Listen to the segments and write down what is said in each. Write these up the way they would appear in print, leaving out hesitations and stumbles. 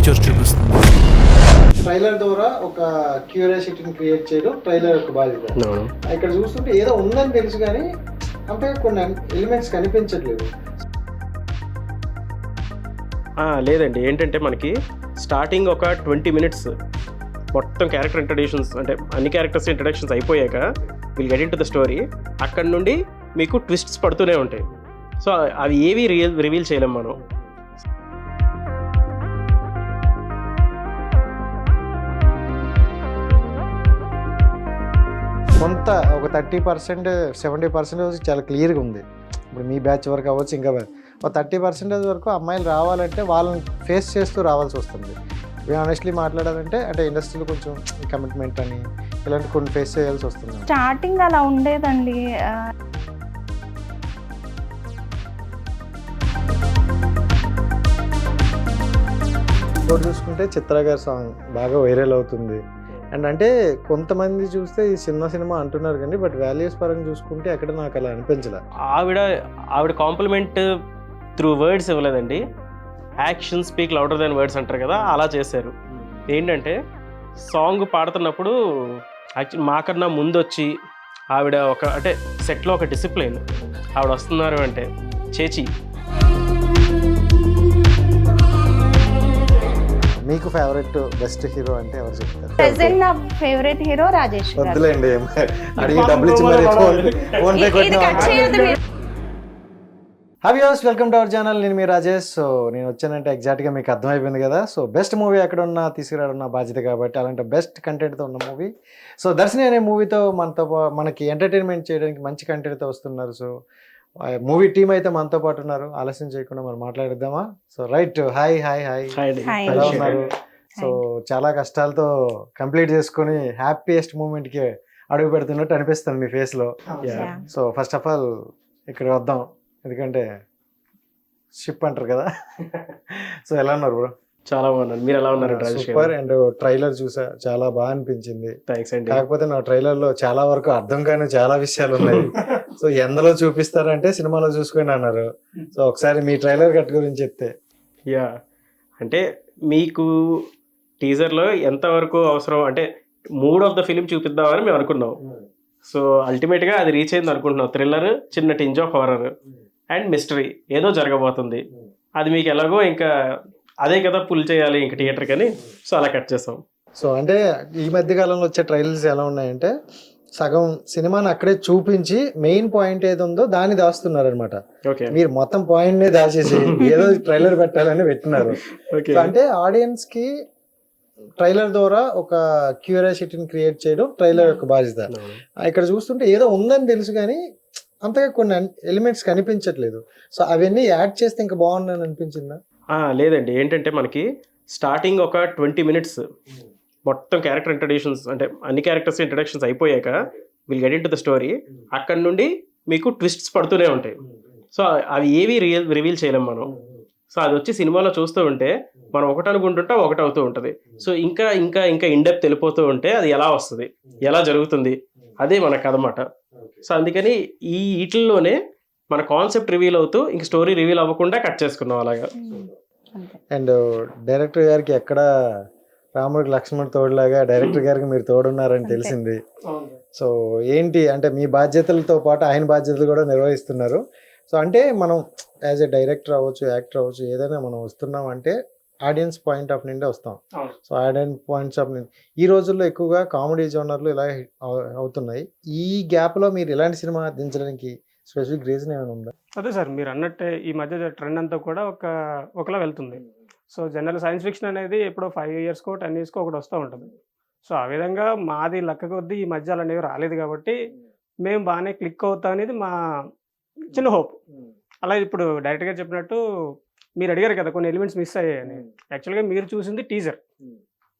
Future చూపిస్తుంది. Trailer ద్వారా ఒక క్యూరియాసిటీని క్రియేట్ చేయడం ట్రైలర్ యొక్క బాధ్యత. ఇక్కడ చూస్తుంటే ఏదో ఉందని తెలుసు కానీ అంటే కొన్ని ఎలిమెంట్స్ కనిపించట్లేదు. లేదండి, ఏంటంటే మనకి స్టార్టింగ్ ఒక 20 minutes మొత్తం క్యారెక్టర్ ఇంట్రడక్షన్స్, అంటే అన్ని క్యారెక్టర్స్ ఇంట్రడక్షన్స్ అయిపోయాక will get in to the story. అక్కడ నుండి మీకు ట్విస్ట్స్ పడుతూనే ఉంటాయి. సో అవి ఏవి రివీల్ చేయలేం మనం. కొంత ఒక 30% 70% చాలా క్లియర్గా ఉంది. ఇప్పుడు మీ బ్యాచ్ వరకు అవ్వచ్చు, ఇంకా ఒక 30% వరకు అమ్మాయిలు రావాలంటే వాళ్ళని ఫేస్ చేస్తూ రావాల్సి వస్తుంది. ఆనెస్ట్లీ మాట్లాడాలంటే అంటే ఇండస్ట్రీలో కొంచెం కమిట్మెంట్ అని ఇలాంటి కొన్ని ఫేస్ చేయాల్సి వస్తుంది. స్టార్టింగ్ అలా ఉండేదండి. ఇప్పుడు చూసుకుంటే చిత్ర గారి సాంగ్ బాగా వైరల్ అవుతుంది. అండ్ అంటే కొంతమంది చూస్తే ఈ సినిమా అంటున్నారు కానీ బట్ వాల్యూస్ పరంగా చూసుకుంటే ఎక్కడ నాకు అలా అనిపించలే. ఆవిడ కాంప్లిమెంట్ త్రూ వర్డ్స్ ఇవ్వలేదండి. Action speak louder than words అంటారు కదా, అలా చేశారు. ఏంటంటే సాంగ్ పాడుతున్నప్పుడు యాక్చువల్ మాకన్నా ముందు వచ్చి ఆవిడ ఒక అంటే సెట్లో ఒక డిసిప్లిన్, ఆవిడ వస్తున్నారు అంటే చేచి. మీకు ఫేవరెట్ బెస్ట్ హీరో అంటే ఎవరు చెప్తారు? ప్రెసెంట్ నా ఫేవరెట్ హీరో రాజేష్ గారు. వద్దులేండి, అడిగి డబ్బులు ఇచ్చి మరి ఫోన్ పే కొట్టిన. Hi viewers, welcome to our channel. నేను మీ రాజేష్. సో నేను వచ్చానంటే ఎగ్జాక్ట్గా మీకు అర్థమైపోయింది కదా. సో బెస్ట్ మూవీ ఎక్కడ ఉన్నా తీసుకురావడం నా బాధ్యత కాబట్టి అలాంటి బెస్ట్ కంటెంట్తో ఉన్న మూవీ సో దర్శని అనే మూవీతో మనకి ఎంటర్టైన్మెంట్ చేయడానికి మంచి కంటెంట్తో వస్తున్నారు. సో మూవీ టీం అయితే మనతో పాటు ఉన్నారు. ఆలస్యం చేయకుండా మనం మాట్లాడిద్దామా? So right, hi hi hi, ఎలా ఉన్నారు? సో చాలా కష్టాలతో కంప్లీట్ చేసుకొని హ్యాపీయెస్ట్ మూమెంట్కి అడుగు పెడుతున్నట్టు అనిపిస్తుంది మీ ఫేస్లో. సో ఫస్ట్ ఆఫ్ ఆల్ ఇక్కడ వద్దాం, ఎందుకంటే షిప్ అంటారు కదా. సో ఎలా ఉన్నారు బ్రో? చాలా బాగున్నాను, మీరు ఎలా ఉన్నారు? సూపర్. అండ్ ట్రైలర్ చూసా, చాలా బాగా అనిపించింది. థ్యాంక్స్ అండి. కాకపోతే నా ట్రైలర్లో చాలా వరకు అర్థం కాని చాలా విషయాలు ఉన్నాయి. సో ఎందులో చూపిస్తారంటే సినిమాలో చూసుకొని అన్నారు. సో ఒకసారి మీ ట్రైలర్ కట్ గురించి చెప్తే. యా, అంటే మీకు టీజర్లో ఎంతవరకు అవసరం అంటే మూడ్ ఆఫ్ ద ఫిలిం చూపిద్దామని మేము అనుకున్నాం. సో అల్టిమేట్గా అది రీచ్ అయింది అనుకుంటున్నాం. థ్రిల్లర్, చిన్న tinge of horror and mystery ఏదో జరగబోతుంది. అది మీకు ఎలాగో ఇంకా అదే కదా పుల్ చేయాలి ఇంకా థియేటర్ కానీ, సో అలా కట్ చేసాం. సో అంటే ఈ మధ్య కాలంలో వచ్చే ట్రైలర్స్ ఎలా ఉన్నాయంటే సగం సినిమాని అక్కడే చూపించి మెయిన్ పాయింట్ ఏది ఉందో దాన్ని దాస్తున్నారు అనమాట. మీరు మొత్తం పాయింట్ నే దాచేసి ఏదో ట్రైలర్ పెట్టాలని పెట్టినారు. అంటే ఆడియన్స్ కి ట్రైలర్ ద్వారా ఒక క్యూరియాసిటీని క్రియేట్ చేయడం ట్రైలర్ యొక్క బాధ్యత. ఇక్కడ చూస్తుంటే ఏదో ఉందని తెలుసు కానీ అంతగా కొన్ని ఎలిమెంట్స్ కనిపించట్లేదు. సో అవన్నీ యాడ్ చేస్తే ఇంకా బాగుందని అనిపించిందా? లేదండి, ఏంటంటే మనకి స్టార్టింగ్ ఒక 20 minutes మొత్తం క్యారెక్టర్ ఇంట్రడక్షన్స్, అంటే అన్ని క్యారెక్టర్స్ ఇంట్రడక్షన్స్ అయిపోయాక will get in to the story. అక్కడ నుండి మీకు ట్విస్ట్స్ పడుతూనే ఉంటాయి. సో అవి ఏవి రివీల్ చేయలేం మనం. సో అది వచ్చి సినిమాలో చూస్తూ ఉంటే మనం ఒకటి అనుకుంటుంటే ఒకటి అవుతూ ఉంటుంది. సో ఇంకా ఇంకా ఇంకా ఇన్డెప్త్ వెళ్ళిపోతూ ఉంటే అది ఎలా వస్తుంది, ఎలా జరుగుతుంది, అదే మన కథ అన్నమాట. సో అందుకని వీటిల్లోనే మన కాన్సెప్ట్ రివీల్ అవుతూ ఇంక స్టోరీ రివీల్ అవ్వకుండా కట్ చేసుకున్నాం అలాగా. అండ్ డైరెక్టర్ గారికి ఎక్కడ రాముడికి లక్ష్మణుడు తోడులాగా డైరెక్టర్ గారికి మీరు తోడున్నారని తెలిసింది. సో ఏంటి అంటే మీ బాధ్యతలతో పాటు ఆయన బాధ్యతలు కూడా నిర్వహిస్తున్నారు. సో అంటే మనం యాజ్ ఎ డైరెక్టర్ అవ్వచ్చు, యాక్టర్ అవ్వచ్చు, ఏదైనా మనం వస్తున్నాం అంటే ఆడియన్స్ పాయింట్ ఆఫ్ నుండి వస్తాం. సో ఆడియన్స్ పాయింట్స్ ఆఫ్ నుండి ఈ రోజుల్లో ఎక్కువగా కామెడీ జోనర్లు ఇలా అవుతున్నాయి. ఈ గ్యాప్లో మీరు ఇలాంటి సినిమా దించడానికి స్పెసిఫిక్ రీజన్ ఏమైనా ఉందా? అదే సార్, మీరు అన్నట్టే ఈ మధ్య ట్రెండ్ అంతా కూడా ఒకలా వెళ్తుంది. సో జనరల్ సైన్స్ ఫిక్షన్ అనేది ఎప్పుడో 5 yearsకో 10 yearsకో ఒకటి వస్తూ ఉంటుంది. సో ఆ విధంగా మాది లక్క కొద్దీ ఈ మధ్య అలాంటివి రాలేదు కాబట్టి మేము బాగానే క్లిక్ అవుతాం అనేది మా చిన్న హోప్. అలా ఇప్పుడు డైరెక్ట్గా చెప్పినట్టు మీరు అడిగారు కదా కొన్ని ఎలిమెంట్స్ మిస్ అయ్యాయని. యాక్చువల్గా మీరు చూసింది టీజర్.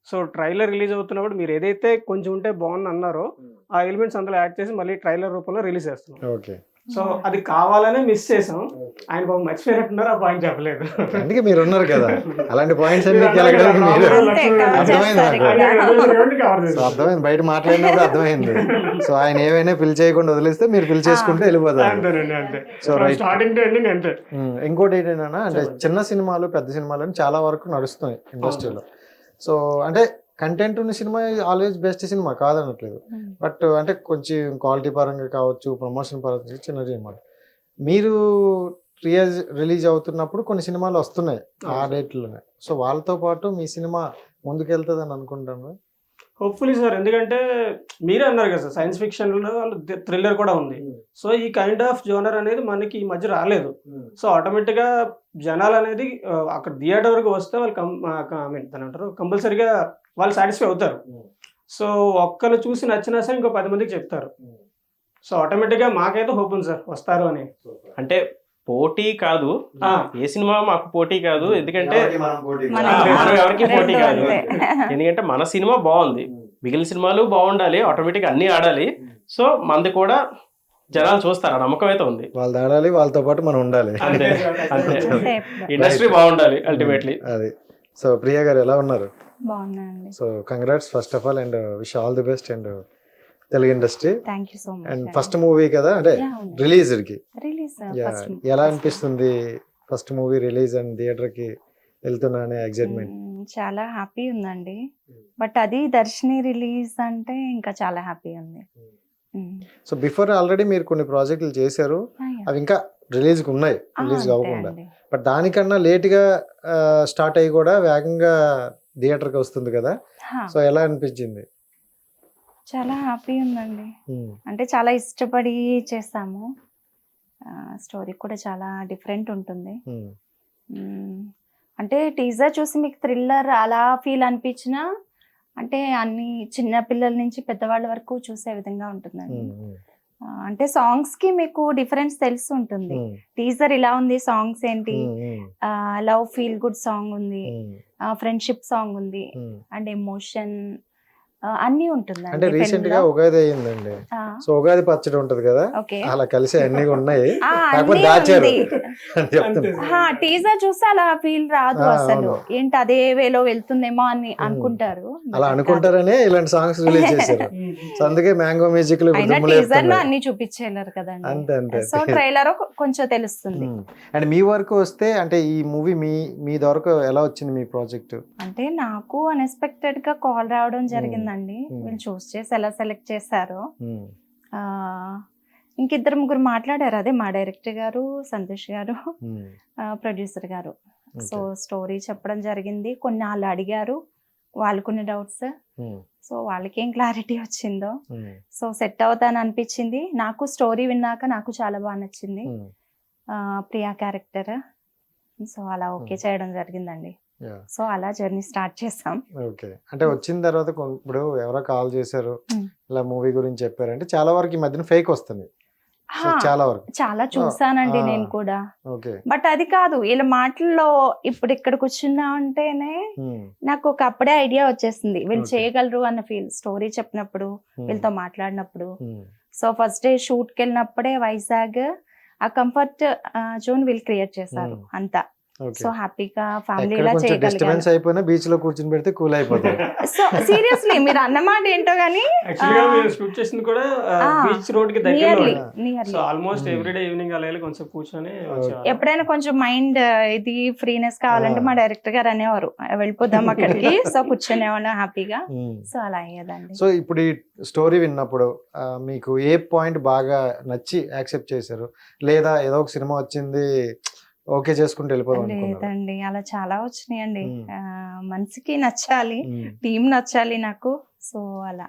సో ట్రైలర్ రిలీజ్ అవుతున్నప్పుడు మీరు ఏదైతే కొంచెం ఉంటే బాగుంది అన్నారో ఆ ఎలిమెంట్స్ అందులో యాడ్ చేసి మళ్ళీ ట్రైలర్ రూపంలో రిలీజ్ చేస్తున్నాం. ఓకే. సో అది కావాలనే మిస్ చేసాం. ఆయన బాబు మర్చిపోయినట్టున్నారు, ఆ పాయింట్ చెప్పలేదు. అందుకే మీరు ఉన్నారు కదా, అలాంటి పాయింట్స్ అన్ని గెలగడానికి మీరు అర్థమైంది నాకు. సో అర్థమైంది, బయట మాట్లాడినప్పుడు అర్థమైంది. సో ఆయన ఏమైనా పిలిచేయకుండా వదిలేస్తే మీరు పిలిచేసుకుంటే వెళ్ళిపోతారు. So right. Starting to ending అంతే. ఇంకోటి ఏంటంటే అంటే చిన్న సినిమాలు పెద్ద సినిమాలు అని చాలా వరకు నడుస్తున్నాయి ఇండస్ట్రీలో. సో అంటే కంటెంట్ ఉన్న సినిమా ఆల్వేస్ బెస్ట్ సినిమా కాదనట్లేదు, బట్ అంటే కొంచెం క్వాలిటీ పరంగా కావచ్చు, ప్రమోషన్ పరంగా చిన్న సినిమా. మీరు రిలీజ్ అవుతున్నప్పుడు కొన్ని సినిమాలు వస్తున్నాయి ఆ డేట్లోనే, సో వాళ్ళతో పాటు మీ సినిమా ముందుకెళ్తుంది అని అనుకుంటాను. హోప్ఫుల్లీ సార్, ఎందుకంటే మీరే అన్నారు కదా సార్, సైన్స్ ఫిక్షన్ లో థ్రిల్లర్ కూడా ఉంది. సో ఈ కైండ్ ఆఫ్ జోనర్ అనేది మనకి ఈ మధ్య రాలేదు. సో ఆటోమేటిక్ గా జనాలు అనేది అక్కడ థియేటర్ వరకు వస్తే వాళ్ళు అంటారు కంపల్సరీగా వాళ్ళు సాటిస్ఫై అవుతారు. సో ఒక్కరు చూసి నచ్చినా సరే ఇంకో 10 మందికి చెప్తారు. సో ఆటోమేటిక్ గా మాకైతే హోప్ ఉంది సార్ వస్తారు అని. అంటే పోటీ కాదు, ఏ సినిమా మాకు పోటీ కాదు, ఎందుకంటే మనం ఎవరికి పోటీ కాదు. ఎందుకంటే మన సినిమా బాగుంది, మిగిలిన సినిమాలు బాగుండాలి, ఆటోమేటిక్ అన్ని ఆడాలి. సో మనది కూడా జనాలు చూస్తారు, ఆ నమ్మకం అయితే ఉంది. వాళ్ళు ఆడాలి, వాళ్ళతో పాటు మనం ఉండాలి, అంతే అంతే. ఇండస్ట్రీ బాగుండాలి అల్టిమేట్లీ. అది. సో ప్రియా గారు ఎలా ఉన్నారు? బాగున్నానండి. So congrats first of all, and wish all the best and Telugu industry. Thank you so much. And first movie కదా, అంటే రిలీజ్ కి ఎలా అనిపిస్తుంది? First movie release and theatre కి వెళ్తున్నా అనే ఎక్సైట్మెంట్. చాలా హ్యాపీ ఉందండి, బట్ అది దర్శిని రిలీజ్ అంటే ఇంకా చాలా హ్యాపీ ఉంది. సో బిఫోర్ ఆల్రెడీ మీరు కొన్ని ప్రాజెక్టులు చేశారు, అవి ఇంకా రిలీజ్ కి ఉన్నాయి, రిలీజ్ కాకుండా. బట్ దానికన్నా లేట్ గా స్టార్ట్ అయ్యి కూడా వేగంగా థియేటర్ కి వస్తుంది కదా, సో ఎలా అనిపించింది? చాలా హ్యాపీ ఉందండి, అంటే చాలా ఇష్టపడి చేస్తాము. స్టోరీ కూడా చాలా డిఫరెంట్ ఉంటుంది. అంటే టీజర్ చూసి మీకు థ్రిల్లర్ అలా ఫీల్ అనిపించినా, అంటే అన్ని చిన్న పిల్లల నుంచి పెద్దవాళ్ళ వరకు చూసే విధంగా ఉంటుందండి. అంటే సాంగ్స్ కి మీకు డిఫరెన్స్ తెలిసి ఉంటుంది. టీజర్ ఇలా ఉంది, సాంగ్స్ ఏంటి, లవ్ ఫీల్ గుడ్ సాంగ్ ఉంది, ఫ్రెండ్షిప్ సాంగ్ ఉంది, అండ్ ఎమోషన్ అన్ని ఉంటుంది. అంటే రీసెంట్ గా ఉగాది అయ్యిందండి, సో ఉగాది పచ్చడి ఉంటది కదా, అలా కలిసి అన్ని ఉన్నాయి. టీజర్ చూస్తే అలా ఫీల్ రాదు అసలు, ఏంటి అదే వేలో వెళ్తుందేమో అని అనుకుంటారు. అలా అనుకుంటారనే ఇలాంటి సాంగ్స్ రిలీజ్ చేశారు. సో అందుకే మ్యాంగో మ్యూజిక్ లో టీజర్ లో అన్ని చూపించేయలేరు కదండి, అంతే అంతే. సో ట్రైలర్ కొంచెం తెలుస్తుంది. అండ్ మీ వరకు వస్తే, అంటే ఈ మూవీ మీ వరకు ఎలా వచ్చింది మీ ప్రాజెక్ట్? అంటే నాకు అన్ఎక్స్పెక్టెడ్ గా కాల్ రావడం జరిగింది. వీళ్ళు చూస్ చేసి ఎలా సెలెక్ట్ చేశారో, ఇంకిద్దరు ముగ్గురు మాట్లాడారు. అదే మా డైరెక్టర్ గారు, సంతోష్ గారు, ప్రొడ్యూసర్ గారు. సో స్టోరీ చెప్పడం జరిగింది, కొన్ని వాళ్ళు అడిగారు, వాళ్ళు కొన్ని డౌట్స్. సో వాళ్ళకి ఏం క్లారిటీ వచ్చిందో, సో సెట్ అవుతాను అనిపించింది నాకు. స్టోరీ విన్నాక నాకు చాలా బాగా నచ్చింది ప్రియా క్యారెక్టర్. సో అలా ఓకే చేయడం జరిగిందండి. సో అలా జర్నీ స్టార్ట్ చేసాం. ఓకే. అంటే వచ్చిన తర్వాత ఇప్పుడు ఎవరో కాల్ చేశారు, ఇలా మూవీ గురించి చెప్పారంటే చాలా వరకు ఈ మధ్యన ఫేక్ వస్తుంది, చాలా చూసానండి నేను కూడా. బట్ అది కాదు, వీళ్ళ మాటల్లో ఇప్పుడు ఇక్కడ కూర్చున్నా ఉంటేనే నాకు ఒక అప్పుడే ఐడియా వచ్చేసింది, వీళ్ళు చేయగలరు అన్న ఫీల్. స్టోరీ చెప్పినప్పుడు, వీళ్ళతో మాట్లాడినప్పుడు. సో ఫస్ట్ డే షూట్ కి వెళ్ళినప్పుడే వైజాగ్ ఆ కంఫర్ట్ జోన్ వీళ్ళు క్రియేట్ చేశారు అంతా. సో హ్యాపీగా ఫ్యామిలీలా చేయగలిగాను. బీచ్ లో కూర్చొని పెడితే కూల్ అయిపోతాయి. సో సీరియస్లీ మీరు అన్నమాట ఏంటో గానీ, షూట్ చేసింది కూడా బీచ్ రోడ్ కి దగ్గరలో. సో ఆల్మోస్ట్ ఎవ్రీడే ఈవినింగ్ అలా కొంచెం కూర్చొని, ఎప్పుడైనా కొంచెం మైండ్ ఇది ఫ్రీనెస్ కావాలంటే మా డైరెక్టర్ గారు అనేవారు, వెళ్ళిపోదాం అక్కడికి. సో కూర్చొనేవాళ్ళం హ్యాపీగా. సో అలా అయ్యేదండి. సో ఇప్పుడు ఈ స్టోరీ విన్నప్పుడు మీకు ఏ పాయింట్ బాగా నచ్చి యాక్సెప్ట్ చేశారు, లేదా ఏదో ఒక సినిమా వచ్చింది ఓకే చేసుకుంటూ వెళ్ళిపోదాం? లేదండి, అలా చాలా వచ్చినాయండి. మనసుకి నచ్చాలి, టీం నచ్చాలి నాకు. సో అలా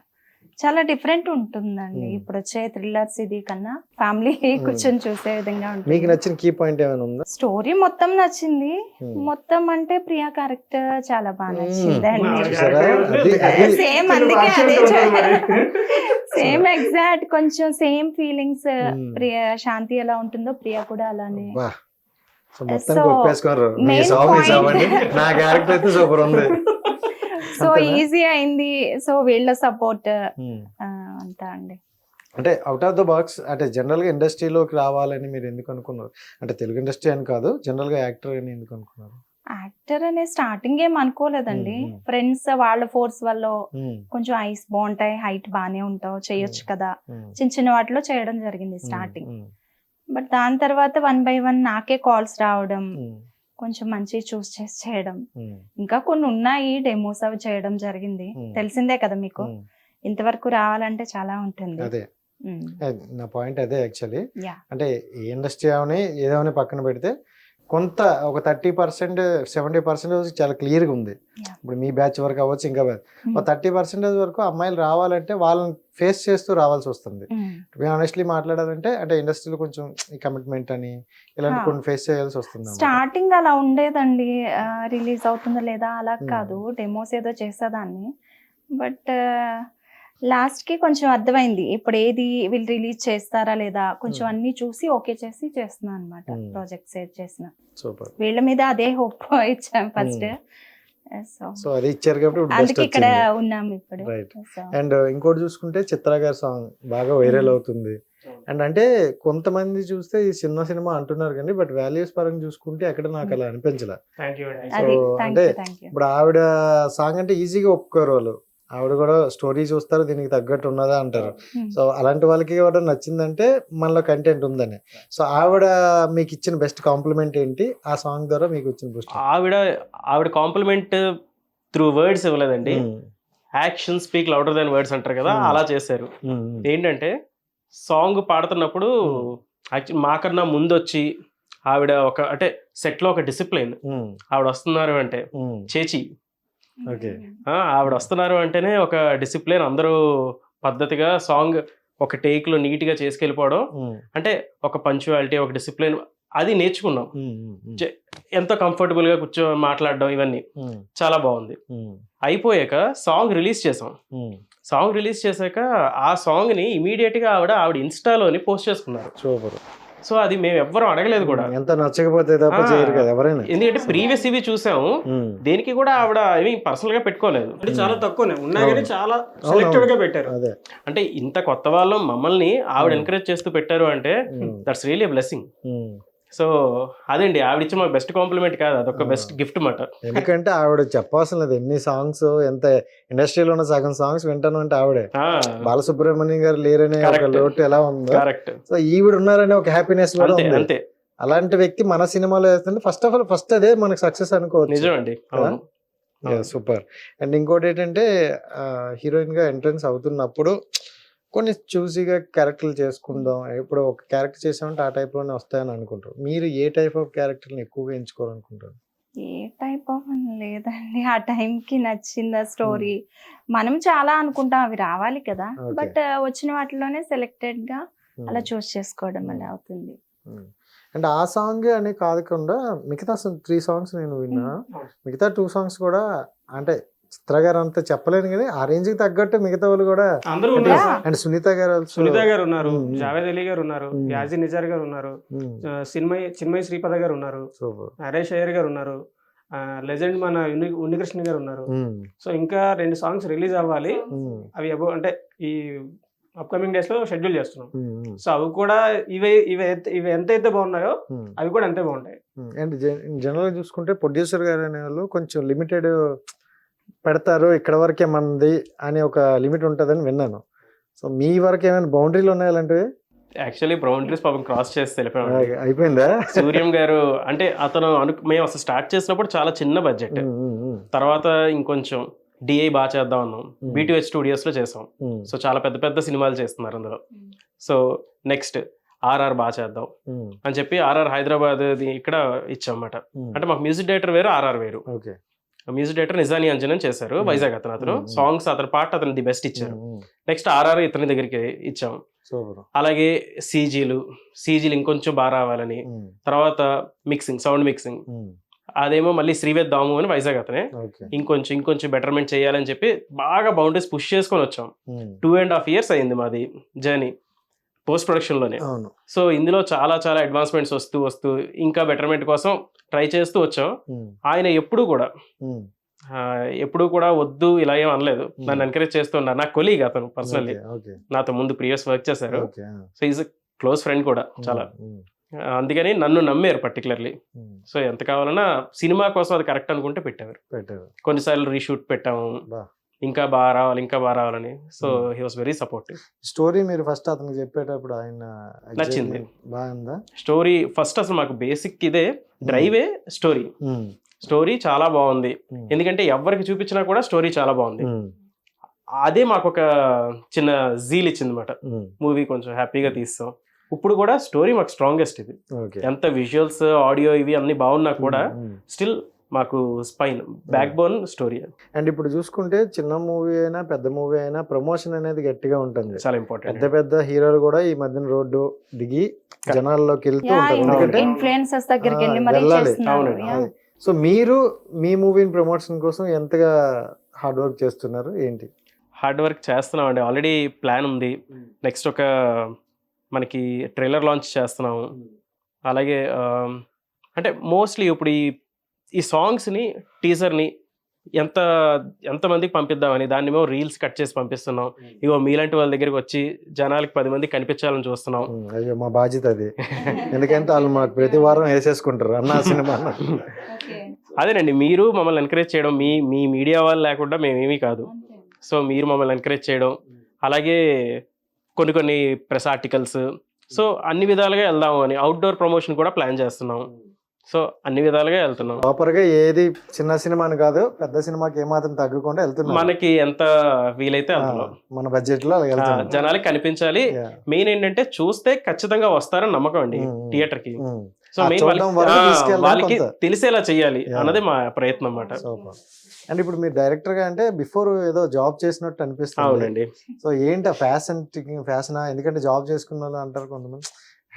చాలా డిఫరెంట్ ఉంటుందండి ఇప్పుడు వచ్చే థ్రిల్లర్స్ ఇది కన్నా. ఫ్యామిలీ కూర్చొని చూసే విధంగా ఉంటుంది. మీకు నచ్చిన కీ పాయింట్ ఏమైనా ఉందా? స్టోరీ మొత్తం నచ్చింది. మొత్తం అంటే ప్రియా క్యారెక్టర్ చాలా బాగా నచ్చింది అండి. సేమ్ అందుకే అదే సేమ్ ఎగ్జాక్ట్ కొంచెం సేమ్ ఫీలింగ్స్. ప్రియా శాంతి ఎలా ఉంటుందో ప్రియా కూడా అలానే. సో ఈజీ అయింది. సో వీళ్ళ సపోర్ట్ అంతా అండి. అంటే అవుట్ ఆఫ్ ద బాక్స్ అంటే జనరల్గా ఇండస్ట్రీలోకి రావాలని మీరు ఎందుకు అనుకున్నారు? అంటే తెలుగు ఇండస్ట్రీ అని కాదు, జనరల్గా యాక్టర్ అని ఎందుకు అనుకున్నారు? యాక్టర్ అనే స్టార్టింగ్ ఏం అనుకోలేదండి. మ్మ్. ఫ్రెండ్స్ వాళ్ళ ఫోర్స్ వల్ల మ్మ్. కొంచెం ఐస్ బాగుంటాయి, హైట్ బాగానే ఉంటావు, చేయొచ్చు కదా, మ్మ్. చిన్న చిన్న వాటిలో చేయడం జరిగింది స్టార్టింగ్. మ్మ్. బట్ దాని తర్వాత 1 by 1 నాకే కాల్స్ రావడం, మ్మ్. కొంచెం మంచి చూస్ చేసి చేయడం, మ్మ్. ఇంకా కొన్ని ఉన్నాయి డెమోస్ అవి చేయడం జరిగింది. మ్మ్. తెలిసిందే కదా మీకు, మ్మ్. ఇంతవరకు రావాలంటే చాలా ఉంటుంది. అదే నా పాయింట్ అదే యాక్చువల్లీ. యా అంటే ఏ ఇండస్ట్రీ అవని ఏదోని పక్కన పెడితే కొంత ఒక 30% 70% చాలా క్లియర్గా ఉంది. Yeah. ఇప్పుడు మీ బ్యాచ్ వరకు అవ్వచ్చు, ఇంకా ఒక 30% వరకు అమ్మాయిలు రావాలంటే వాళ్ళని ఫేస్ చేస్తూ రావాల్సి వస్తుంది. ఆనెస్ట్లీ మాట్లాడాలంటే అంటే ఇండస్ట్రీలో కొంచెం ఈ కమిట్మెంట్ అని ఇలాంటి కొన్ని ఫేస్ చేయాల్సి వస్తుంది. స్టార్టింగ్ అలా ఉండేదండి, రిలీజ్ అవుతుందా లేదా అలా Hmm. కాదు, డెమోస్ ఏదో చేసేదాన్ని. బట్ లాస్ట్ కి కొంచెం అర్థమైంది ఇప్పుడు ఏది వీళ్ళు రిలీజ్ చేస్తారా లేదా, కొంచెం Hmm. అన్ని చూసి ఓకే చేసి చేస్తున్నాను అనమాట. Hmm. ప్రాజెక్ట్ సేవ్ చేసిన సూపర్. వీళ్ళ మీద అదే హోప్ ఇచ్చాం ఫస్ట్. సో అది ఇచ్చారు కాబట్టి ఇప్పుడు అందుకే బెస్ట్ ఇక్కడ వచ్చింది. ఉన్నాం ఇప్పుడు. రైట్. So, అండ్ ఇంకోటి చూసుకుంటే చిత్ర గారి సాంగ్ బాగా వైరల్ Hmm. అవుతుంది. అండ్ అంటే కొంతమంది చూస్తే ఈ చిన్న సినిమా అంటున్నారు కానీ బట్ వాల్యూస్ పరంగా చూసుకుంటే ఎక్కడ నాకు అలా అనిపించలే. థ్యాంక్ యూ అండి. అది So, థ్యాంక్ అంటే యూ థ్యాంక్ యూ. ఇప్పుడు ఆవిడ సాంగ్ అంటే ఈజీగా ఒప్పుకోరు వాళ్ళు. ఆవిడ కూడా స్టోరీ చూస్తారు, దీనికి తగ్గట్టు ఉన్నదా అంటారు. సో అలాంటి వాళ్ళకి కూడా నచ్చిందంటే మనలో కంటెంట్ ఉందని. సో ఆవిడ మీకు ఇచ్చిన బెస్ట్ కాంప్లిమెంట్ ఏంటి? ఆ సాంగ్ ద్వారా మీకు వచ్చిన బెస్ట్ ఆవిడ కాంప్లిమెంట్ త్రూ వర్డ్స్ ఇవ్వలేదండి, యాక్షన్ స్పీక్ లౌడర్ దాన్ వర్డ్స్ అంటారు కదా, Hmm. అలా చేశారు. ఏంటంటే సాంగ్ పాడుతున్నప్పుడు యాక్చువల్ మాకన్నా ముందు వచ్చి ఆవిడ ఒక అంటే సెట్ లో ఒక డిసిప్లిన్, ఆవిడ వస్తున్నారు అంటే చేచి ఓకే. ఆవిడ వస్తున్నారు అంటేనే ఒక డిసిప్లిన్, అందరూ పద్ధతిగా సాంగ్ ఒక టేక్ లో నీట్ గా చేసుకెళ్ళిపోవడం, అంటే ఒక పంచువాలిటీ, ఒక డిసిప్లిన్ అది నేర్చుకున్నాం. ఎంతో కంఫర్టబుల్ గా కూర్చో మాట్లాడడం ఇవన్నీ చాలా బాగుంది. అయిపోయాక సాంగ్ రిలీజ్ చేసాం. సాంగ్ రిలీజ్ చేశాక ఆ సాంగ్ ని ఇమీడియట్ గా ఆవిడ ఇన్స్టాలోని పోస్ట్ చేసుకున్నారు. సూపర్. సో అది మేము ఎవ్వరం అడగలేదు కూడా, ఎంత నచ్చకపోతే తప్ప చేయరు కదా ఎవరైనా. ఎందుకంటే ప్రీవియస్ ఇవి చూసాము, దేనికి కూడా ఆవిడ ఏమి పర్సనల్ గా పెట్టుకోలేదు. అంటే చాలా తక్కువనే ఉన్నా కానీ చాలా అవును. సెలెక్టెడ్ గా పెట్టారు. అదే. అంటే ఇంత కొత్త వాళ్ళు మమ్మల్ని ఆవిడ ఎంకరేజ్ చేస్తూ పెట్టారు అంటే that's really a blessing. So అదండి ఆవిడ ఇచ్చిన మాకు బెస్ట్ కాంప్లిమెంట్ కాదు, అదొక బెస్ట్ గిఫ్ట్ మాట. ఎందుకంటే ఆవిడ చెప్పాల్సిన లేదు ఎన్ని సాంగ్స్, ఎంత ఇండస్ట్రీలో ఉన్న సగం సాంగ్స్ వింటాను అంటే ఆవిడే. బాలసుబ్రహ్మణ్యం గారు లేరనే ఒక Correct. లోటు ఎలా ఉందో, కరెక్ట్, సో ఈవిడ ఉన్నారనే ఒక హ్యాపీనెస్ కూడా అంతే ఉంది. అంతే, అలాంటి వ్యక్తి మన సినిమాలో వేస్తుంటే ఫస్ట్ అదే మనకు సక్సెస్ అనుకోవచ్చు. నిజం అండి. అవును. సూపర్. అండ్ ఇంకోటి ఏంటంటే హీరోయిన్ గా ఎంట్రన్స్ అవుతున్నప్పుడు కొన్ని చూసిగా క్యారెక్టర్లు చేసుకుందాం, ఇప్పుడు ఒక క్యారెక్టర్ చేసామంటే ఆ టైప్ లోనే వస్తాయని అనుకుంటారు. మీరు ఏ టైప్ ఆఫ్ క్యారెక్టర్ని ఎక్కువగా ఎంచుకోవాలనుకుంటారు? ఏ టైప్ ఆఫ్ అని లేదండి, ఆ time కి నచ్చిందా స్టోరీ, మనం చాలా అనుకుంటాం అవి రావాలి కదా, Okay. బట్ వచ్చిన వాటిలోనే సెలెక్టెడ్ గా అలా చూస్ చేసుకోవడం అలా అవుతుంది. అంటే ఆ సాంగ్ అని కాకుండా మిగతా 3 సాంగ్స్ నేను విన్నా, మిగతా 2 సాంగ్స్ కూడా అంటే చిత్ర గారు అంత చెప్పలేను కానీ ఆ రేంజ్ కి తగ్గట్టు మిగతా వాళ్ళు కూడా. అందరూ ఉన్నారు. Yeah. అండ్ సునీత గారు also- సునీత గారు ఉన్నారు, Hmm. జావేద్ అలీ గారు ఉన్నారు, Hmm. యాజీ నిజార్ గారు ఉన్నారు, Hmm. చిన్మయ్ శ్రీపద గారు ఉన్నారు, సూపర్. నరేష్ అయ్యర్ గారు ఉన్నారు, లెజెండ్ మన ఉన్నికృష్ణ గారు ఉన్నారు. సో ఇంకా 2 సాంగ్స్ రిలీజ్ అవ్వాలి, అవి అంటే ఈ అప్కమింగ్ డేస్ లో షెడ్యూల్ చేస్తున్నాం. సో అవి కూడా ఇవి ఎంతైతే బాగున్నాయో అవి కూడా అంతే బాగుంటాయి. అండ్ జనరల్గా చూసుకుంటే ప్రొడ్యూసర్ గారు అనే వాళ్ళు కొంచెం లిమిటెడ్ పెడతారు, ఇక్కడ వరకే మనది అని ఒక లిమిట్ ఉంటుందని విన్నాను. సో మీ వరకు ఏమైనా బౌండరీలు ఉన్నాయి అలాంటివి? యాక్చువల్లీ బౌండరీస్ పాపం క్రాస్ చేసి వెళ్ళిపోయాం. అయిపోయిందా? సూర్యం గారు అంటే అతను మేము అసలు స్టార్ట్ చేసినప్పుడు చాలా చిన్న బడ్జెట్, తర్వాత ఇంకొంచెం డిఐ బాగా చేద్దాం అన్నాం, BTH స్టూడియోస్ లో చేసాం. సో చాలా పెద్ద పెద్ద సినిమాలు చేస్తున్నారు అందులో. సో నెక్స్ట్ RR బాగా చేద్దాం అని చెప్పి RR హైదరాబాద్ ఇక్కడ ఇచ్చాం అన్నమాట. అంటే మాకు మ్యూజిక్ డైరెక్టర్ వేరు, RR వేరు. ఓకే. మ్యూజిక్ డైరెక్టర్ నిజాని అంజన్ చేశారు, వైజాగ్ అతను సాంగ్స్ అతని పాట అతను ది బెస్ట్ ఇచ్చారు. నెక్స్ట్ RR ఇతని దగ్గరికి ఇచ్చాం. అలాగే సీజీలు ఇంకొంచెం బాగా రావాలని, తర్వాత మిక్సింగ్, సౌండ్ మిక్సింగ్ అదేమో మళ్ళీ శ్రీవేద్ దాము అని వైజాగ్ అతనే ఇంకొంచెం బెటర్మెంట్ చేయాలని చెప్పి బాగా బౌండరీస్ పుష్ చేసుకొని వచ్చాం. 2.5 years అయింది మాది జర్నీ పోస్ట్ ప్రొడక్షన్ లోనే. సో ఇందులో చాలా చాలా అడ్వాన్స్మెంట్స్ వస్తూ ఇంకా బెటర్మెంట్ కోసం ట్రై చేస్తూ వచ్చాం. ఆయన ఎప్పుడు కూడా ఎప్పుడు కూడా వద్దు ఇలా ఏం అనలేదు, నన్ను ఎంకరేజ్ చేస్తున్నారు. నా కొలీగ్ అతను పర్సనల్లీ, నాతో ముందు ప్రీవియస్ వర్క్ చేశారు. సో ఈజ్ క్లోజ్ ఫ్రెండ్ కూడా చాలా. అందుకని నన్ను నమ్మారు పర్టికులర్లీ. సో ఎంత కావాలన్నా సినిమా కోసం అది కరెక్ట్ అనుకుంటే పెట్టారు. కొన్నిసార్లు రీషూట్ పెట్టాము, ఇంకా బాగా రావాలని. So he was very supportive. Story మీరు ఫస్ట్ అతనికి చెప్పేటప్పుడు ఆయన నచ్చింది, బాగుందా స్టోరీ? ఫస్ట్ అసలు మాకు బేసిక్ ఇదే డ్రైవే స్టోరీ. స్టోరీ చాలా బాగుంది, ఎందుకంటే ఎవరికి చూపించినా కూడా స్టోరీ చాలా బాగుంది. అదే మాకు ఒక చిన్న జీల్ ఇచ్చింది అనమాట. మూవీ కొంచెం హ్యాపీగా తీస్తాం. ఇప్పుడు కూడా స్టోరీ మాకు స్ట్రాంగెస్ట్. ఇది ఎంత విజువల్స్, ఆడియో ఇవి అన్ని బాగున్నా కూడా స్టిల్ మాకు spine, back bone story. And ఇప్పుడు చూసుకుంటే చిన్న మూవీ అయినా పెద్ద మూవీ అయినా ప్రమోషన్ అనేది గట్టిగా ఉంటుంది. చాలా ఇంపార్టెంట్. పెద్ద పెద్ద హీరోలు కూడా ఈ మధ్యన రోడ్డు దిగి జనాల్లోకి వెళ్తూ ఉంటారు, ఎందుకంటే ఇన్ఫ్లుయెన్సర్స్ దగ్గరికి వెళ్ళి మరీ వెళ్ళాలి. చేస్తున్నారు. సో మీరు మీ మూవీని ప్రమోషన్ కోసం ఎంతగా హార్డ్ వర్క్ చేస్తున్నారు ఏంటి? హార్డ్ వర్క్ చేస్తున్నాం అండి, ఆల్రెడీ ప్లాన్ ఉంది. నెక్స్ట్ ఒక మనకి ట్రైలర్ లాంచ్ చేస్తున్నాము. అలాగే అంటే మోస్ట్లీ ఇప్పుడు ఈ సాంగ్స్ని, టీజర్ని ఎంతమందికి పంపిద్దామని దాన్ని మేము రీల్స్ కట్ చేసి పంపిస్తున్నాం. ఇగో మీలాంటి వాళ్ళ దగ్గరికి వచ్చి జనాలకి 10 మందికి కనిపించాలని చూస్తున్నాం. అయ్యో మా బాధ్యత అది, ఎందుకంటే వాళ్ళు మాకు ప్రతి వారం వేసేసుకుంటారు అన్న సినిమా. అదేనండి, మీరు మమ్మల్ని ఎంకరేజ్ చేయడం, మీ మీడియా వాళ్ళు లేకుండా మేమేమీ కాదు. సో మీరు మమ్మల్ని ఎంకరేజ్ చేయడం, అలాగే కొన్ని ప్రెస్ ఆర్టికల్స్, సో అన్ని విధాలుగా వెళ్దాము అని. అవుట్డోర్ ప్రమోషన్ కూడా ప్లాన్ చేస్తున్నాం. సో అన్ని విధాలుగా వెళ్తున్నాం. ప్రాపర్ గా ఏది చిన్న సినిమాని కాదు, పెద్ద సినిమాకి ఏమాత్రం తగ్గకుండా వెళ్తున్నాం. మనకి ఎంత వీలైతే అందులో మన బడ్జెట్ లో జనాలకి కనిపించాలి. మెయిన్ ఏంటంటే చూస్తే ఖచ్చితంగా వస్తారని నమ్మకం అండి థియేటర్ కి. సో మెయిన్ వాళ్ళకి తెలిసేలా చెయ్యాలి అన్నది మా ప్రయత్నం అన్నమాట. అండ్ ఇప్పుడు మీరు డైరెక్టర్ గా అంటే బిఫోర్ ఏదో జాబ్ చేసినట్టు అనిపిస్తుంది. అవునండి. సో ఏంటి ఫ్యాషనా? ఎందుకంటే జాబ్ చేసుకున్న వాళ్ళు అంటారు కొంతమంది,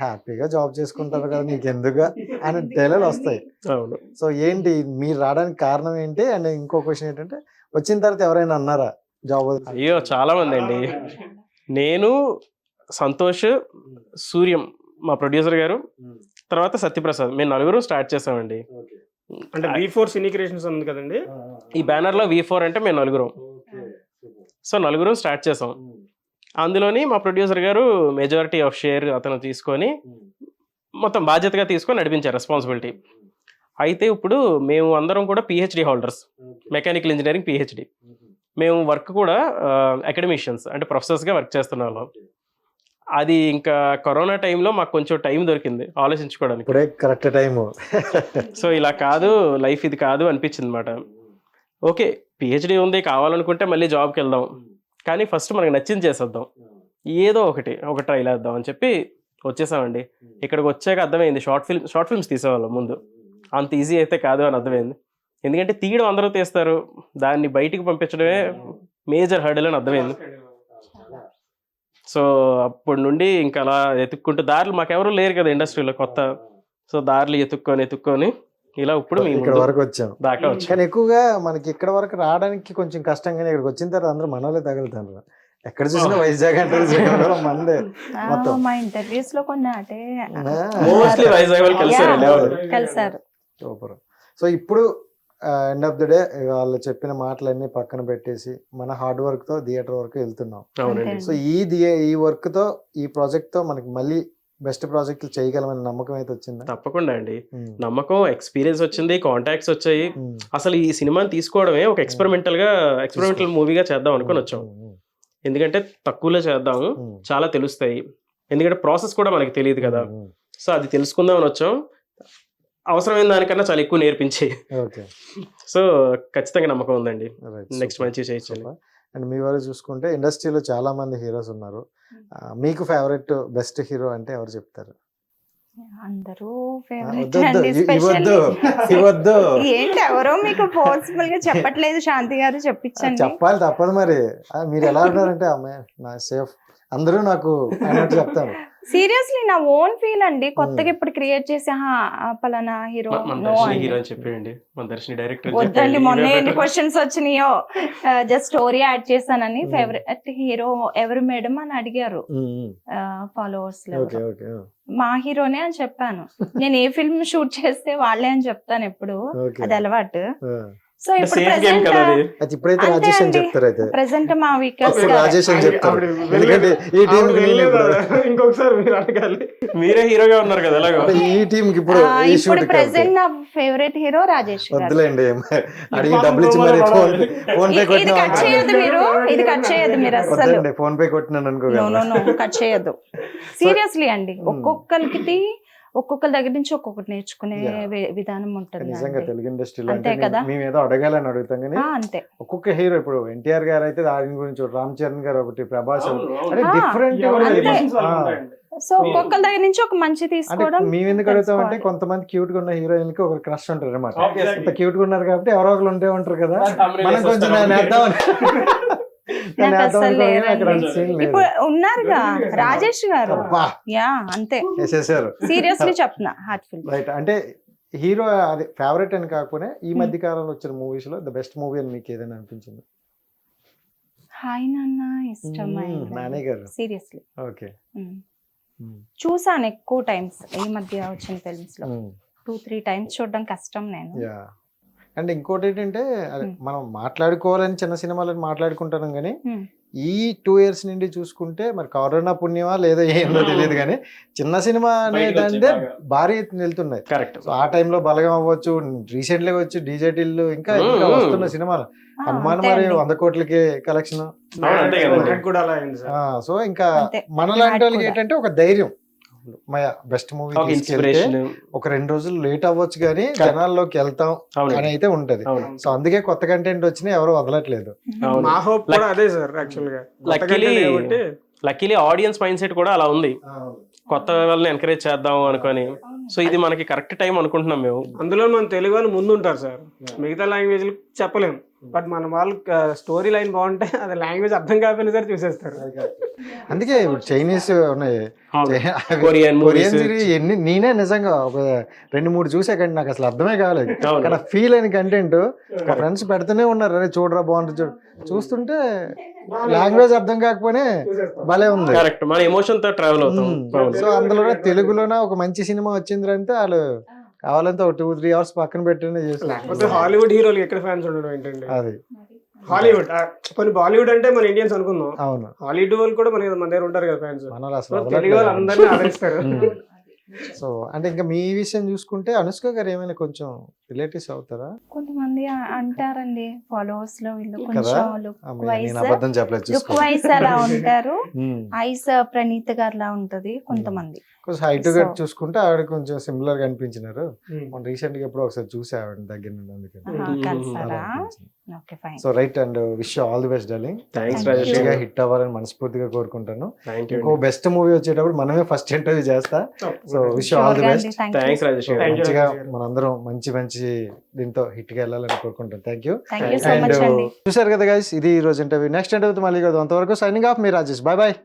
హ్యాపీగా జాబ్ చేసుకుంటారు కదా నీకు ఎందుకు అని డైలాగ్ వస్తాయి. అవును. సో ఏంటి మీరు రావడానికి కారణం ఏంటి? అండ్ ఇంకో క్వశ్చన్ ఏంటంటే, వచ్చిన తర్వాత ఎవరైనా అన్నారా జాబ్? అయ్యో చాలా మంది అండి. నేను, సంతోష్, సూర్యం మా ప్రొడ్యూసర్ గారు, తర్వాత సత్యప్రసాద్, మేము నలుగురు స్టార్ట్ చేసామండి. అంటే V4 సినీ క్రియేషన్స్ ఉంది కదండి, ఈ బ్యానర్ లో V4 అంటే మేము నలుగురం. సో నలుగురు స్టార్ట్ చేసాం. అందులోని మా ప్రొడ్యూసర్ గారు మెజారిటీ ఆఫ్ షేర్ అతను తీసుకొని మొత్తం బాధ్యతగా తీసుకొని నడిపించారు, రెస్పాన్సిబిలిటీ. అయితే ఇప్పుడు మేము అందరం కూడా PhD holders, mechanical engineering PhD. మేము వర్క్ కూడా అకాడమిషియన్స్ అంటే ప్రొఫెసర్స్గా వర్క్ చేస్తున్న వాళ్ళం. అది ఇంకా కరోనా టైంలో మాకు కొంచెం టైం దొరికింది ఆలోచించుకోవడానికి. Correct time. సో ఇలా కాదు, లైఫ్ ఇది కాదు అనిపించింది అనమాట. ఓకే PhD ఉంది, కావాలనుకుంటే మళ్ళీ జాబ్కి వెళ్దాం, కానీ ఫస్ట్ మనకు నచ్చింది చేసేద్దాం, ఏదో ఒక ట్రైల్ వేద్దాం అని చెప్పి వచ్చేసామండి. ఇక్కడికి వచ్చాక అర్థమైంది షార్ట్ ఫిల్మ్స్ తీసేవాళ్ళం ముందు, అంత ఈజీ అయితే కాదు అని అర్థమైంది. ఎందుకంటే తీయడం అందరూ తీస్తారు, దాన్ని బయటికి పంపించడమే మేజర్ హర్డల్ అని అర్థమైంది. సో అప్పటి నుండి ఇంకా అలా ఎత్తుక్కుంటూ దారులు, మాకెవరూ లేరు కదా ఇండస్ట్రీలో కొత్త, సో దారులు ఎత్తుక్కొని ఇలా ఇప్పుడు ఇక్కడ వరకు వచ్చాం దాకా వచ్చాం. కానీ ఎక్కువగా మనకి ఇక్కడ వరకు రావడానికి కొంచెం కష్టం, కానీ ఇక్కడికి వచ్చిన తర్వాత అందరూ మనోళ్ళే తగులుతారు. ఎక్కడ చూసినా వైజాగ్ అంటే మందే మొత్తం. మా ఇంటర్వ్యూస్ లో కొన్ని అంటే మోస్ట్లీ వైజాగ్ వాళ్ళు కలిసారు. సూపర్. సో ఇప్పుడు ఎండ్ ఆఫ్ ద డే వాళ్ళు చెప్పిన మాటలన్నీ పక్కన పెట్టేసి మన హార్డ్ వర్క్ తో థియేటర్ వరకు వెళ్తున్నాం. సో ఈ వర్క్ తో, ఈ ప్రాజెక్ట్ తో మనకి మళ్ళీ బెస్ట్ ప్రాజెక్టులు చేయగలమని నమ్మకం అయితే వచ్చింది. తప్పకుండా అండి, నమ్మకం, ఎక్స్పీరియన్స్ వచ్చింది, కాంటాక్ట్స్ వచ్చాయి. అసలు ఈ సినిమాని తీసుకోవడమే ఒక ఎక్స్పెరిమెంటల్ మూవీగా చేద్దాం అనుకుని వచ్చాం. ఎందుకంటే తక్కువలో చేద్దాము, చాలా తెలుస్తాయి. ఎందుకంటే ప్రాసెస్ కూడా మనకి తెలియదు కదా, సో అది తెలుసుకుందామని వచ్చాం. అవసరమైన దానికన్నా చాలా ఎక్కువ నేర్పించి, సో ఖచ్చితంగా నమ్మకం ఉందండి నెక్స్ట్ మంచి చేయొచ్చు. అండ్ మీ వాళ్ళు చూసుకుంటే ఇండస్ట్రీలో చాలా మంది హీరోస్ ఉన్నారు, మీకు ఫేవరెట్ బెస్ట్ హీరో అంటే ఎవరు చెప్తారు? అందరూ ఇవ్వద్దు ఏంటి, ఎవరో మీకు పాసిబుల్ గా చెప్పట్లేదు, శాంతి గారు చెప్పించండి. చెప్పాలి, తప్పదు మరి. మీరు ఎలా అంటారంటే అమ్మాయి నా సేఫ్, అందరూ నాకు అన్నట్టు చెప్తారు. సీరియస్లీ నా ఓన్ ఫీల్ అండి, కొత్తగా ఇప్పుడు క్రియేట్ చేసి పలానా హీరో వద్దండి. మొన్న ఎన్ని క్వశ్చన్స్ వచ్చినాయో, జస్ట్ స్టోరీ యాడ్ చేశానని. ఫేవరెట్ హీరో ఎవరు మేడం అని అడిగారు ఫాలోవర్స్ లో. మా హీరోనే అని చెప్పాను. నేను ఏ ఫిల్మ్ షూట్ చేస్తే వాళ్ళే అని చెప్తాను ఎప్పుడు, అది అలవాటు. సో ఇప్పుడు సేఫ్ గేమ్ కదా అది. అయితే ఇప్పుడైతే అంతే రాజేష్ అని అండి. చెప్తారు అయితే ప్రెసెంట్ మా వికాస్ ఇప్పుడు గారు. రాజేష్ అని చెప్తారు ఆవిడ ఎందుకంటే ఈ టీం ఆవిడ వెళ్ళలేదు కదా. ఇంకొకసారి మీరు అడగాలి. మీరే హీరోగా ఉన్నారు కదా ఎలాగో. ఈ టీం కి ఇప్పుడు ఈ ఇప్పుడు షూట్ ప్రెసెంట్ నా ఫేవరెట్ హీరో రాజేష్ గారు. వద్దులేండి అడిగి డబ్బులు ఇచ్చి మరి ఫోన్ పే ఇది కట్ చేయొద్దు మీరు, ఇది కట్ చేయొద్దు మీరు అస్సలు. వద్దండి ఫోన్ పే కొట్టినాను నో అనుకోగలను నో నో కట్ చేయొద్దు. సీరియస్లీ అండి, ఒక్కొక్కరి దగ్గర నుంచి ఒక్కొక్కటి నేర్చుకునే విధానం ఉంటుంది నిజంగా తెలుగు ఇండస్ట్రీలో అంతే అంటే కదా. మేము ఏదో అడగాలని అడుగుతాం కానీ అంతే. ఒక్కొక్క హీరో ఇప్పుడు ఎన్టీఆర్ గారు అయితే దాని గురించి రామ్ చరణ్ గారు ఒకటి, ప్రభాస్ అవును, ఒకటి. అవును. అంటే డిఫరెంట్ సో ఒక్కొక్కరి దగ్గర నుంచి ఒక మంచి అంటే తీసుకోవడం. మేము ఎందుకు అడుగుతామంటే తెలుసుకోవాలి. కొంతమంది క్యూట్ గా ఉన్న హీరోయిన్ కి ఒక క్రష్ ఉంటారు అనమాట. Obviously. అంత క్యూట్ గా ఉన్నారు కాబట్టి ఎవరో ఒకరు ఉంటే ఉంటారు కదా, thumbnail మనం కొంచెం వేసేస్తారు. నేను వేద్దామని నాకు అస్సలు అక్కడ లేదండి. scene లేదు. ఇప్పుడు ఉన్నారుగా రాజేష్ గారు. అబ్బా, యా అంతే, వేసేసారు సీరియస్లీ చెప్తున్నా హార్ట్ఫుల్. రైట్. అంటే హీరో అది ఫేవరెట్ అని కాకపోయినా ఈ మధ్య కాలంలో వచ్చిన మూవీస్ లో ద బెస్ట్ మూవీ అని మీకు ఏదైనా అనిపించింది? హాయ్ నాన్న ఇష్టమైంది నాని గారు. Seriously okay. చూసాను ఎక్కువ టైమ్స్ ఈ మధ్య వచ్చిన ఫిల్మ్స్ లో. 2-3 టైమ్స్ చూడడం కష్టం నేను. యా. అండ్ ఇంకోటి ఏంటంటే అదే మనం మాట్లాడుకోవాలని చిన్న సినిమాలను మాట్లాడుకుంటాం కానీ ఈ 2 years నుండి చూసుకుంటే మరి కరోనా పుణ్యమా లేదా ఏందో తెలియదు కానీ చిన్న సినిమా అనేది అంటే భారీ ఎత్తున వెళ్తున్నాయి. కరెక్ట్. సో ఆ టైంలో బలగం అవ్వచ్చు, రీసెంట్ గా వచ్చి డీజేటీలు ఇంకా ఇంకా వస్తున్న సినిమాలు హనుమాన్ అంతే మరి అండి. 100 కోట్లకి కలెక్షన్. అంతే కదండి. కూడా అలా అయింది సార్. సో ఇంకా అంతే. మనలాంటి వాళ్ళకి కూడా. ఏంటంటే ఒక ధైర్యం, బెస్ట్ మూవీ ఒక ఇన్స్పిరేషన్. ఒక 2 రోజులు లేట్ అవ్వచ్చు కానీ జనాల్లోకి వెళ్తాం అవును అని అయితే ఉంటది. అవును. సో అందుకే కొత్త కంటెంట్ వచ్చినా ఎవరు వదలట్లేదు. అవును. మా హోప్ కూడా అదే సార్ యాక్చువల్ గా. లక్కీలీ ఆడియన్స్ మైండ్ సెట్ కూడా అలా ఉంది, కొత్త వాళ్ళని ఎంకరేజ్ చేద్దాం అనుకొని. సో ఇది మనకి కరెక్ట్ టైం అనుకుంటున్నాం మేము. అందులో మన తెలుగు వాళ్ళు ముందు ఉంటారు సార్, మిగతా లాంగ్వేజ్ చెప్పలేము. బట్ మన వాళ్ళు స్టోరీ లైన్ బాగుంటే అది లాంగ్వేజ్ అర్థం కాకపోయినా సరే చూసేస్తారు. అందుకే ఇప్పుడు చైనీస్ ఉన్నాయి, కొరియన్ కొరియన్ సిరీస్ ఎన్ని నేనే నిజంగా ఒక 2-3 చూసాకండి, నాకు అసలు అర్థమే కాలేదు. అవును. కానీ ఫీల్ అయిన కంటెంట్ మా ఫ్రెండ్స్ పెడుతూనే ఉన్నారు, అరే చూడరా బాగుంటుంది చూస్తుంటే లాంగ్వేజ్ అర్థం కాకపోయినా భలే ఉంది. కరెక్ట్, మన ఎమోషన్ తో ట్రావెల్ అవుతాం. సో అందులో తెలుగులోనే ఒక మంచి సినిమా వచ్చిందంటే వాళ్ళు కావాలంటే ఒక 2-3 hours పక్కన పెట్టినే లేకపోతే చేస్తారు. హాలీవుడ్ హీరోలు ఎక్కడ ఫ్యాన్స్ ఉండడం ఏంటండి. అది హాలీవుడ్ కొన్ని బాలీవుడ్ అంటే మన ఇండియన్స్ అనుకుందాం, అవును, హాలీవుడ్ వాళ్ళు కూడా మన దగ్గర ఉంటారు కదా ఫ్యాన్స్. మన వాళ్ళు అసలు తెలుగు వాళ్ళు అందరినీ ఆదరిస్తారు. సో అంటే ఇంకా మీ విషయం చూసుకుంటే అనుష్క గారు ఏమైనా కొంచెం రిలేటివ్స్ అవుతారా? కొంతమంది అంటారండి ఫాలోవర్స్ లో వీళ్ళు కదా? కొంచెం లుక్ అమ్మయ్య, వైస్ నేను అబద్ధం చెప్పలేదు లుక్ చూసుకో. వైస్ అలా ఉంటారు. ఐస్ ప్రణీత్ గారిలా ఉంటది కొంతమంది. కొంచెం హైట్ గా So- చూసుకుంటే ఆవిడ కొంచెం సిమిలర్ గా అనిపించినారు. Hmm. మనం రీసెంట్ గా ఎప్పుడో ఒకసారి చూసా ఆవిడ దగ్గర నుండి, అందుకని కలిసారా? Okay fine. So right. And wish all the best darling. Thanks Thank Rajesh you. Garu. Hit అవ్వాలని మనస్ఫూర్తిగా కోరుకుంటాను. Thank you. ఇంకో బెస్ట్ మూవీ వచ్చేటప్పుడు మనమే ఫస్ట్ ఇంటర్వ్యూ చేస్తా. So wish all the best. Thanks Rajesh garu. Thank you. మంచిగా మనందరం మంచి దీంతో హిట్ గా వెళ్ళాలని కోరుకుంటాం. Thank you. Thank you so and much అండి. చూసారు కదా గైస్, ఇది ఈ రోజు ఇంటర్వ్యూ. నెక్స్ట్ ఇంటర్వ్యూతో మళ్ళీ కదా, అంతవరకు సైనింగ్ ఆఫ్, మీ రాజేష్. Bye bye.